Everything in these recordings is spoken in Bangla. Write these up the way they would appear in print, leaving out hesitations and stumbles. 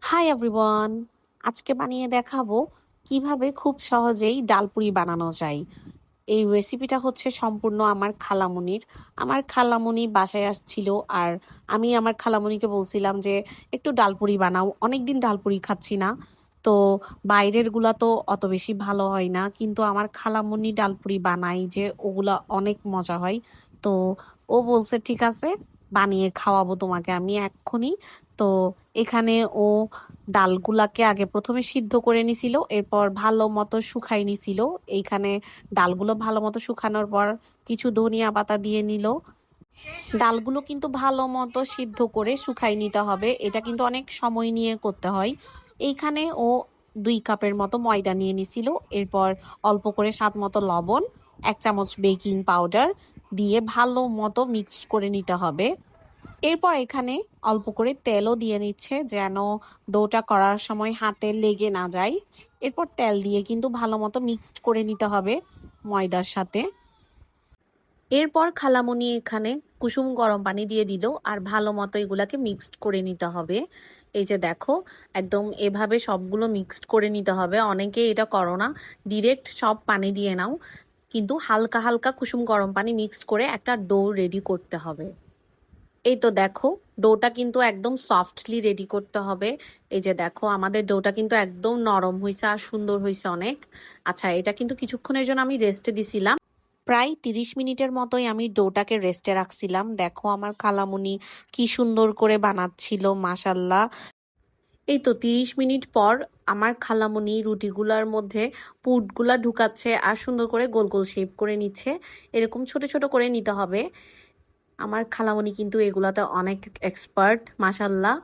হাই এভরিওয়ান, আজকে বানিয়ে দেখাবো কিভাবে খুব সহজেই ডালপুরি বানানো যায়। এই রেসিপিটা হচ্ছে সম্পূর্ণ আমার খালামুনির। আমার খালামুনি বাসায় আসছিল, আর আমি আমার খালামুনিকে বলছিলাম যে একটু ডালপুরি বানাও, অনেকদিন ডালপুরি খাচ্ছি না। তো বাইরের গুলা তো অত বেশি ভালো হয় না, কিন্তু আমার খালামুনি ডালপুরি বানাই যে ওগুলা অনেক মজা হয়। তো ও বলছে ঠিক আছে, বানিয়ে খাওয়াবো তোমাকে আমি এক্ষুনি। তো এখানে ও ডালগুলাকে আগে প্রথমে সিদ্ধ করে নিছিল, এরপর ভালো মতো শুকাই নিছিল। এইখানে ডালগুলো ভালো মতো শুকানোর পর কিছু ধনিয়া পাতা দিয়ে নিল। ডালগুলো কিন্তু ভালো মতো সিদ্ধ করে শুকাই নিতে হবে, এটা কিন্তু অনেক সময় নিয়ে করতে হয়। এইখানে ও 2 কাপের মতো ময়দা নিয়ে নিছিল, এরপর অল্প করে স্বাদ মতো লবণ, 1 চামচ বেকিং পাউডার দিয়ে ভালো মতো মিক্স করে নিতে হবে। এরপর এখানে অল্প করে তেলও দিয়ে নিচ্ছে যেন ডোটা করার সময় হাতে লেগে না যায়। এরপর তেল দিয়ে কিন্তু ভালো মতো মিক্সড করে নিতে হবে ময়দার সাথে। এরপর খালামণি এখানে কুসুম গরম পানি দিয়ে দিল, আর ভালো মতো এগুলাকে মিক্সড করে নিতে হবে। এই যে দেখো, একদম এভাবে সবগুলো মিক্সড করে নিতে হবে। অনেকে এটা করো না, ডিরেক্ট সব পানি দিয়ে নাও, কিন্তু হালকা হালকা কুসুম গরম পানি মিক্সড করে একটা ডো রেডি করতে হবে। এই তো দেখো, ডোটা কিন্তু একদম সফটলি রেডি করতে হবে। এই যে দেখো, আমাদের ডোটা কিন্তু একদম নরম হয়েছে আর সুন্দর হয়েছে অনেক। আচ্ছা, এটা কিন্তু কিছুক্ষণের জন্য আমি রেস্টে দিছিলাম, প্রায় 30 মিনিটের মতোই আমি ডোটাকে রেস্টে রাখছিলাম। দেখো আমার খালামুনি কি সুন্দর করে বানাচ্ছিল, মাশাল্লাহ। এই তো 30 মিনিট পর আমার খালামুনি রুটিগুলার মধ্যে পুরগুলা ঢুকাচ্ছে আর সুন্দর করে গোল গোল শেপ করে নিচ্ছে। এরকম ছোট ছোট করে নিতে হবে। আমার খালামণি কিন্তু এগুলাতে অনেক এক্সপার্ট, মাশাল্লাহ।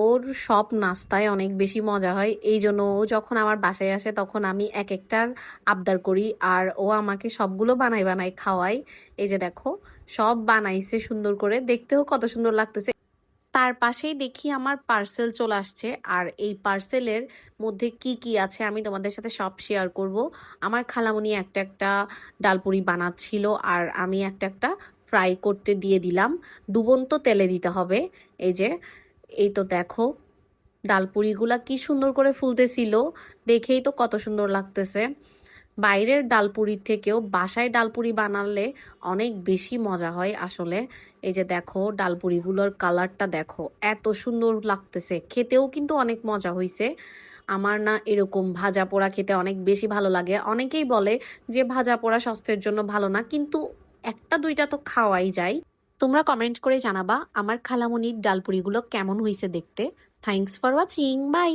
ওর সব নাস্তায় অনেক বেশি মজা হয়, এই জন্য ও যখন আমার বাসায় আসে তখন আমি এক একটার আবদার করি, আর ও আমাকে সবগুলো বানাই বানাই খাওয়াই। এই যে দেখো, সব বানাইছে সুন্দর করে, দেখতেও কত সুন্দর লাগতেছে। তার পাশেই দেখি আমার পার্সেল চলে আসছে, আর এই পার্সেলের মধ্যে কি কি আছে আমি তোমাদের সাথে সব শেয়ার করব। আমার খালামণি একটা একটা ডালপুরি বানাচ্ছিল, আর আমি একটা একটা ফ্রাই করতে দিয়ে দিলাম। ডুবন্ত তেলে দিতে হবে। এই যে, এই তো দেখো, ডালপুরিগুলা কি সুন্দর করে ফুলতেছিল, দেখেই তো কত সুন্দর লাগতেছে। বাইরের ডালপুরির থেকেও বাসায় ডালপুরি বানালে অনেক বেশি মজা হয় আসলে। এই যে দেখো, ডালপুরিগুলোর কালারটা দেখো, এত সুন্দর লাগতেছে, খেতেও কিন্তু অনেক মজা হয়েছে। আমার না এরকম ভাজা পোড়া খেতে অনেক বেশি ভালো লাগে। অনেকেই বলে যে ভাজা পোড়া স্বাস্থ্যের জন্য ভালো না, কিন্তু একটা দুইটা তো খাওয়াই যায়। তোমরা কমেন্ট করে জানাবা আমার খালামুনির ডালপুরিগুলো কেমন হয়েছে দেখতে। Thanks for watching, by.